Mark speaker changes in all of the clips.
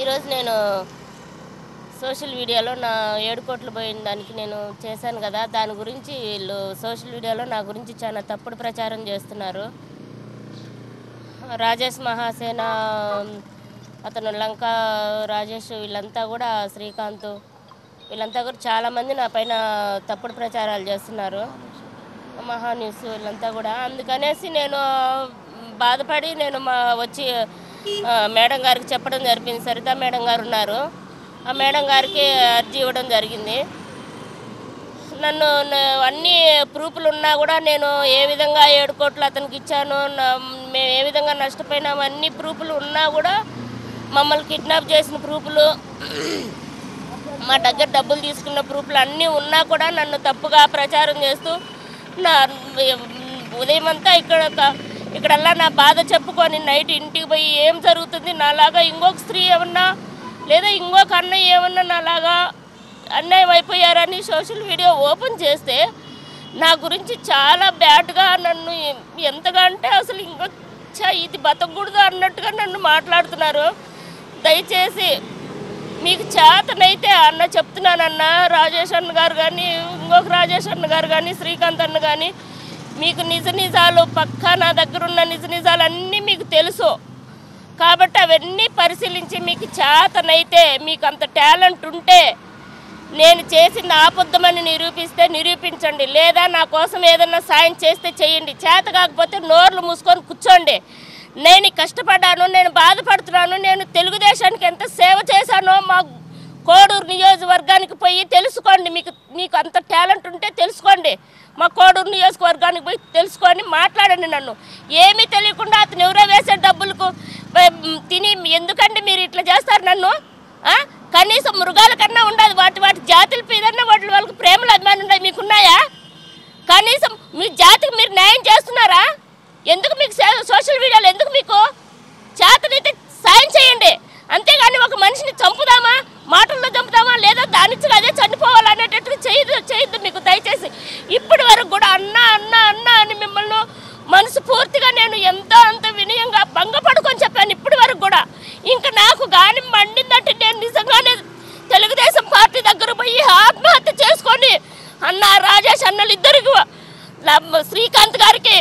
Speaker 1: ఈరోజు నేను సోషల్ మీడియాలో నా 7 కోట్లు పోయిన దానికి నేను చేశాను కదా, దాని గురించి వీళ్ళు సోషల్ మీడియాలో నా గురించి చాలా తప్పుడు ప్రచారం చేస్తున్నారు. రాజేష్ మహాసేన, అతను లంకా రాజేష్, వీళ్ళంతా కూడా శ్రీకాంత్, వీళ్ళంతా కూడా చాలామంది నా పైన తప్పుడు ప్రచారాలు చేస్తున్నారు. మహా న్యూస్ వీళ్ళంతా కూడా. అందుకనేసి నేను బాధపడి నేను వచ్చి మేడం గారికి చెప్పడం జరిగింది. సరిత మేడం గారు ఉన్నారు, ఆ మేడం గారికి అర్జీ ఇవ్వడం జరిగింది. నన్ను అన్ని ప్రూఫ్లు ఉన్నా కూడా నేను ఏ విధంగా 7 కోట్లు అతనికి ఇచ్చాను, మేము ఏ విధంగా నష్టపోయినాము అన్ని ప్రూఫ్లు ఉన్నా కూడా మమ్మల్ని కిడ్నాప్ చేసిన ప్రూఫ్లు, మా దగ్గర డబ్బులు తీసుకున్న ప్రూఫ్లు అన్నీ ఉన్నా కూడా నన్ను తప్పుగా ప్రచారం చేస్తూ ఉదయం అంతా ఇక్కడల్లా నా బాధ చెప్పుకొని నైట్ ఇంటికి పోయి ఏం జరుగుతుంది, నాలాగా ఇంకొక స్త్రీ ఏమన్నా లేదా ఇంకొక అన్నయ్య ఏమన్నా నాలాగా అన్యాయం అయిపోయారని సోషల్ మీడియా ఓపెన్ చేస్తే నా గురించి చాలా బ్యాడ్గా నన్ను ఎంతగా అంటే అసలు ఇది బతకూడదు అన్నట్టుగా నన్ను మాట్లాడుతున్నారు. దయచేసి మీకు చేతనైతే అన్న చెప్తున్నానన్న, రాజేష్ అన్న గారు కానీ, ఇంకొక రాజేష్ అన్న గారు కానీ, శ్రీకాంత్ అన్న కానీ, మీకు నిజ నిజాలు పక్కా నా దగ్గర ఉన్న నిజ నిజాలు అన్నీ మీకు తెలుసు కాబట్టి అవన్నీ పరిశీలించి మీకు చేతనైతే, మీకు అంత టాలెంట్ ఉంటే నేను చేసిన అబద్ధమని నిరూపిస్తే నిరూపించండి, లేదా నా కోసం ఏదన్నా సాయం చేస్తే చేయండి. చేత కాకపోతే నోర్లు మూసుకొని కూర్చోండి. నేను కష్టపడ్డాను, నేను బాధపడుతున్నాను, నేను తెలుగుదేశానికి ఎంత సేవ చేశానో మా కోడూరు నియోజకవర్గానికి పోయి తెలుసుకోండి. మీకు అంత టాలెంట్ ఉంటే తెలుసుకోండి, మా కోడూరు నియోజకవర్గానికి పోయి తెలుసుకొని మాట్లాడండి. నన్ను ఏమీ తెలియకుండా అతను ఎవరో వేసే డబ్బులకు తిని ఎందుకంటే మీరు ఇట్లా చేస్తారు నన్ను? కనీసం మృగాల కన్నా ఉండదు, వాటి జాతుల పీదన్నా వాళ్ళకి ప్రేమలు అభిమానం ఉండదు. మీకున్నాయా? కనీసం మీ జాతికి మీరు న్యాయం చేస్తున్నారా? ఎందుకు మీకు సోషల్ మీడియాలో ఎందుకు మీకు చేతనైతే సాయం చేయండి, అంతేగాని ఒక మనిషిని చంపుదామా, మాటల్లో చంపుదామా, లేదా దానిచ్చి అదే చనిపోవాలనేటట్టు చేయొద్దు. మీకు దయచేసి ఇప్పటి వరకు కూడా అన్న అన్న అన్న అని మిమ్మల్ని మనసు పూర్తిగా నేను ఎంతో అంత వినయంగా భంగపడుకొని చెప్పాను. ఇప్పటి వరకు కూడా ఇంకా నాకు కానీ మండిందంటే నేను నిజంగానే తెలుగుదేశం పార్టీ దగ్గర పోయి ఆత్మహత్య చేసుకొని అన్న రాజేష్ అన్నలు ఇద్దరికి, శ్రీకాంత్ గారికి,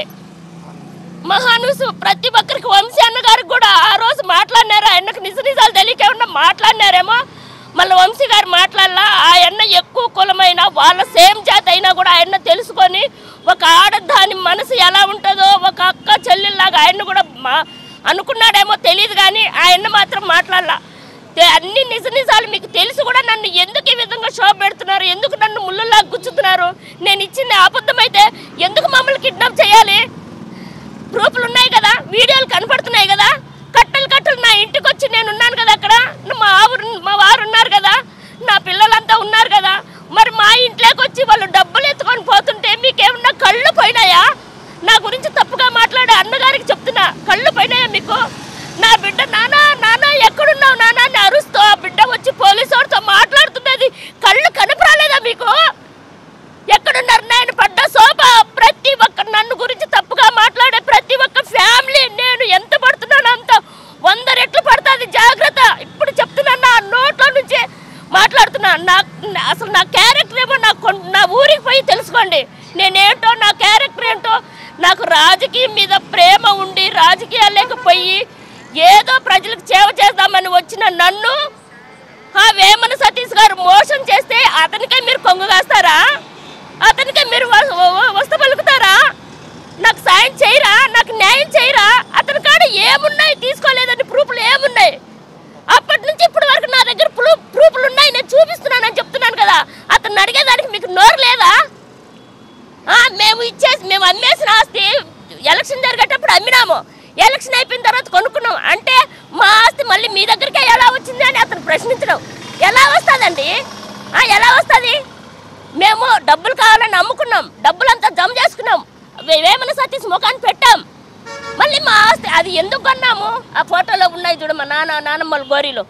Speaker 1: మహానుసు ప్రతి ఒక్కరికి, వంశీ అన్న గారికి కూడా ఆ రోజు మాట్లాడినారు. ఆయనకు నిజ నిజాలు తెలియక ఏమన్నా మాట్లాడినారేమో, మళ్ళీ వంశీ గారు మాట్లాడాల. ఆయన ఎక్కువ కులమైన వాళ్ళ సేమ్ జాతి అయినా కూడా ఆయన తెలుసుకొని ఒక ఆడదాని మనసు ఎలా ఉంటుందో ఒక అక్క చెల్లెల్లాగా ఆయన కూడా అనుకున్నాడేమో తెలియదు, కానీ ఆయన మాత్రం మాట్లాడాల. అన్ని నిజ నిజాలు మీకు తెలిసి కూడా నన్ను ఎందుకు ఈ విధంగా షో పెడుతున్నారు, ఎందుకు నన్ను ముళ్ళలా గుచ్చుతున్నారు? నేను ఇచ్చింది అబద్ధమైతే ఎందుకు మమ్మల్ని కిడ్నాప్ చేయాలి? ప్రూఫ్లు ఉన్నాయి కదా, వీడియోలు కనపడుతున్నాయి కదా, కట్టలు నా ఇంటికి వచ్చి నేను ఉన్నాను కదా, అక్కడ మా వారు ఉన్నారు కదా, నా పిల్లలంతా ఉన్నారు కదా, మరి మా ఇంట్లోకి వచ్చి వాళ్ళు డబ్బులు ఎత్తుకొని పోతుంటే మీకేమన్నా కళ్ళు పోయినాయా? నా గురించి తప్పుగా మాట్లాడే అన్నగారికి చెప్తున్నా, కళ్ళు పోయినాయా మీకు? నా బిడ్డ నానా ఎక్కడున్నావు నానా అని అరుస్తూ ఆ బిడ్డ వచ్చి పోలీసు వాడితో మాట్లాడుతున్నది కళ్ళు కనపరాలేదా మీకు? ఎక్కడున్నారు? నేను పడ్డ శోభ ప్రతి ఒక్క నన్ను గురించి తప్పుగా మాట్లాడే ప్రతి ఒక్క ఫ్యామిలీ నేను ఎంత పడుతున్నాను అంత 100 రెట్లు పడుతుంది, జాగ్రత్త. ఇప్పుడు చెప్తున్నా, నా నోట్లో నుంచి మాట్లాడుతున్నా. అసలు నా క్యారెక్టర్ ఏమో నా ఊరికి పోయి తెలుసుకోండి నేనేంటో, నా క్యారెక్టర్ ఏంటో. నాకు రాజకీయం మీద ప్రేమ ఉండి రాజకీయాలు లేకపోయి ఏదో ప్రజలకు సేవ చేద్దామని వచ్చిన నన్ను ఆ వేమన సతీష్ గారు మోసం చేస్తే అతనికే మీరు కొంగుగాస్తారా? అతనికే మీరు వస్త పలుకుతారా? నాకు సాయం చేయరా? నాకు న్యాయం చేయరా? అతని కాడ ఏమున్నాయి తీసుకోలేదని ప్రూఫ్లు ఏమున్నాయి? అప్పటి నుంచి ఇప్పటి వరకు నా దగ్గర ప్రూఫ్లు ఉన్నాయి, నేను చూపిస్తున్నానని చెప్తున్నాను కదా. అతను అడిగేదానికి మీకు నోరు లేదా? మేము అమ్మేసిన ఆస్తి ఎలక్షన్ జరిగేటప్పుడు అమ్మినాము, ఎలక్షన్ అయిపోయిన తర్వాత కొనుక్కున్నాం అంటే మా ఆస్తి మళ్ళీ మీ దగ్గరికే ఎలా వచ్చింది అని అతను ప్రశ్నించడం ఎలా వస్తుందండి? ఎలా వస్తుంది? మేము డబ్బులు కావాలని అమ్ముకున్నాం, డబ్బులంతా జమ చేసుకున్నాం, వేమన సతీష్ ముఖాన్ని పెట్టాం. మళ్ళీ మా ఆస్తి అది ఎందుకు కొన్నాము? ఆ ఫోటోలో ఉన్నాయి చూడు, మా నానమ్మల గోరీలు,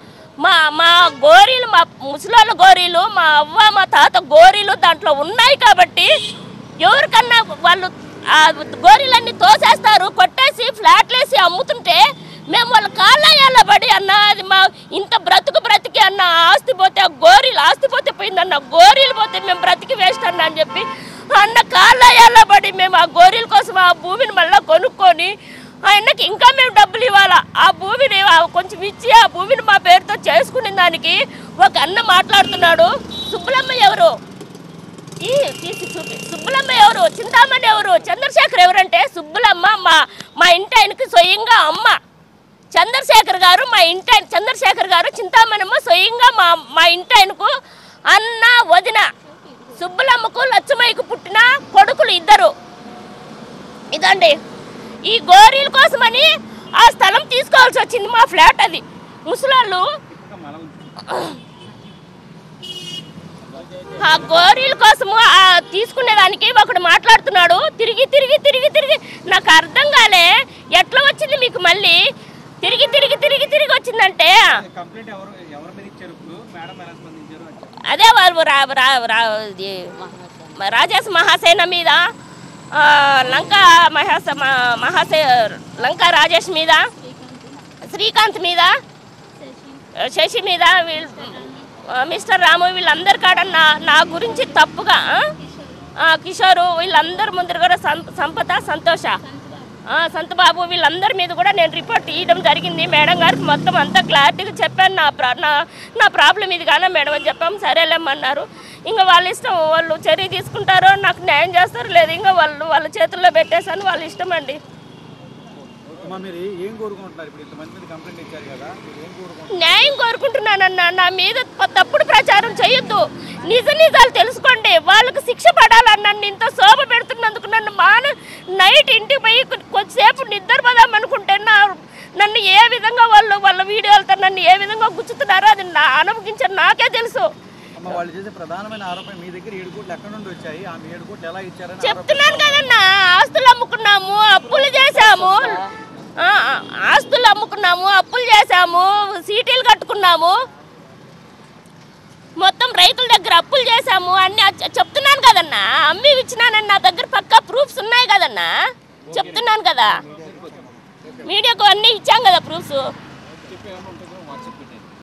Speaker 1: మా గోరీలు, మా ముసలాళ్ళ గోరీలు, మా అవ్వ మా తాత గోరీలు దాంట్లో ఉన్నాయి కాబట్టి ఎవరికన్నా వాళ్ళు ఆ గోరీలన్నీ తోసేస్తారు, కొట్టేసి ఫ్లాట్లు వేసి అమ్ముతుంటే మేము వాళ్ళ కాళ్ళ పడి అన్న అది మా ఇంత బ్రతికి అన్న ఆస్తి పోతే గోరీలు ఆస్తి పోతే పోయిందన్న గోరీలు పోతే మేము బ్రతికి వేస్ట్ అన్న అని చెప్పి అన్న కాళ్ళ పడి మేము ఆ గోరీల కోసం ఆ భూమిని మళ్ళీ కొనుక్కొని ఆయనకి ఇంకా మేము డబ్బులు ఇవ్వాలా ఆ భూమిని కొంచెం ఇచ్చి ఆ భూమిని మా పేరుతో చేసుకునే దానికి ఒక అన్న మాట్లాడుతున్నాడు. సుబ్బలమ్మ ఎవరు తీసి చూపి సుబ్బలమ్మ ఎవరు, చింతామణి ఎవరు, చంద్రశేఖర్ ఎవరంటే సుబ్బలమ్మ మా ఇంటి ఆయనకి స్వయంగా అమ్మ. చంద్రశేఖర్ గారు మా ఇంటి ఆయన చంద్రశేఖర్ గారు చింతామణమ్మ స్వయంగా మా ఇంటి ఆయనకు అన్న వదిన. సుబ్బలమ్మకు లచ్చమ్మయ్యకు పుట్టిన కొడుకులు ఇద్దరు. ఇదండి ఈ గోరీల కోసమని ఆ స్థలం తీసుకోవాల్సి వచ్చింది. మా ఫ్లాట్ అది ముసలాళ్ళు ఆ గోరీల కోసము తీసుకునేదానికి ఒకడు మాట్లాడుతున్నాడు. తిరిగి నాకు అర్థం కాలే ఎట్లా వచ్చింది మీకు మళ్ళీ తిరిగి వచ్చిందంటే అదే వాళ్ళు రాజేష్ మహాసేన మీద లంకా రాజేష్ మీద శ్రీకాంత్ మీద శశి మీద మిస్టర్ రాము వీళ్ళందరి కాడ నా గురించి తప్పుగా కిషోరు వీళ్ళందరి ముందర కూడా సంతోష సంతబాబు వీళ్ళందరి మీద కూడా నేను రిపోర్ట్ ఇవ్వడం జరిగింది. మేడం గారికి మొత్తం అంతా క్లారిటీగా చెప్పాను. నా ప్రాబ్లం ఇది కానీ మేడం అని చెప్పాము. సరేలేమన్నారు. ఇంకా వాళ్ళ ఇష్టం, వాళ్ళు చర్య తీసుకుంటారో నాకు న్యాయం చేస్తారో లేదు ఇంకా వాళ్ళ చేతుల్లో పెట్టేశాను. వాళ్ళ ఇష్టం అండి. న్యాయం కోరుకుంటున్నానన్నా. నా మీద తప్పుడు ప్రచారం చేయొద్దు. నిజాలు తెలుసుకోండి. వాళ్ళకు శిక్ష పడాలన్నాను. ఇంత శోభ పెడుతున్నందుకు నన్ను నైట్ ఇంటికి పోయి కొద్దిసేపు నిద్రపోదాం అనుకుంటే నన్ను ఏ విధంగా వాళ్ళ వీడియోలతో నన్ను ఏ విధంగా గుచ్చుతున్నారో అది అనుభవించారు నాకే తెలుసు. చెప్తున్నాను కదన్నా, ఆస్తులు అమ్ముకున్నాము, అప్పులు చేసాము, సీటీలు కట్టుకున్నాము, మొత్తం రైతుల దగ్గర అప్పులు చేసాము అన్ని చెప్తున్నాను కదన్నా. అమ్మి ఇచ్చినానని నా దగ్గర పక్కా ప్రూఫ్స్ ఉన్నాయి కదన్నా. చెప్తున్నాను కదా, మీడియాకు అన్నీ ఇచ్చాం కదా ప్రూఫ్స్.